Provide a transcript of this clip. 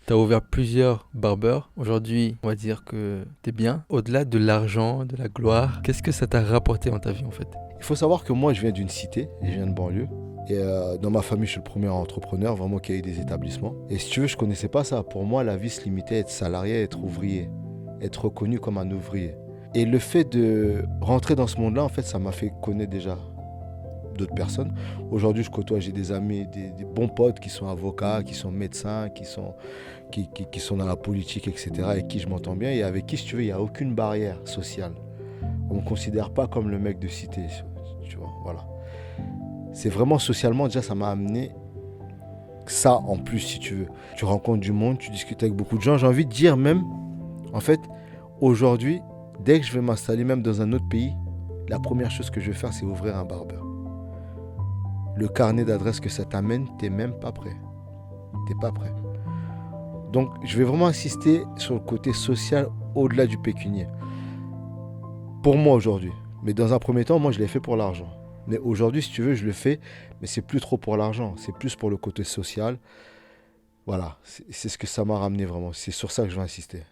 Tu as ouvert plusieurs barbeurs. Aujourd'hui, on va dire que tu es bien. Au-delà de l'argent, de la gloire, qu'est-ce que ça t'a rapporté dans ta vie en fait? Il faut savoir que moi, je viens d'une cité, je viens de banlieue. Et dans ma famille, je suis le premier entrepreneur vraiment qui a eu des établissements. Et si tu veux, je connaissais pas ça. Pour moi, la vie se limitait à être salarié, à être ouvrier, être reconnu comme un ouvrier. Et le fait de rentrer dans ce monde-là, en fait, ça m'a fait connaître déjà d'autres personnes. Aujourd'hui, je côtoie, j'ai des amis, des bons potes qui sont avocats, qui sont médecins, qui sont dans la politique, etc., avec qui je m'entends bien et avec qui, si tu veux, il n'y a aucune barrière sociale. On ne me considère pas comme le mec de cité, tu vois, voilà. C'est vraiment socialement, déjà, ça m'a amené ça en plus, si tu veux. Tu rencontres du monde, tu discutes avec beaucoup de gens. J'ai envie de dire même, en fait, aujourd'hui, dès que je vais m'installer même dans un autre pays, la première chose que je vais faire, c'est ouvrir un barbeur. Le carnet d'adresses que ça t'amène, t'es même pas prêt. T'es pas prêt. Donc, je vais vraiment insister sur le côté social au-delà du pécunier. Pour moi aujourd'hui. Mais dans un premier temps, moi, je l'ai fait pour l'argent. Mais aujourd'hui, si tu veux, je le fais, mais c'est plus trop pour l'argent. C'est plus pour le côté social. Voilà, c'est ce que ça m'a ramené vraiment. C'est sur ça que je vais insister.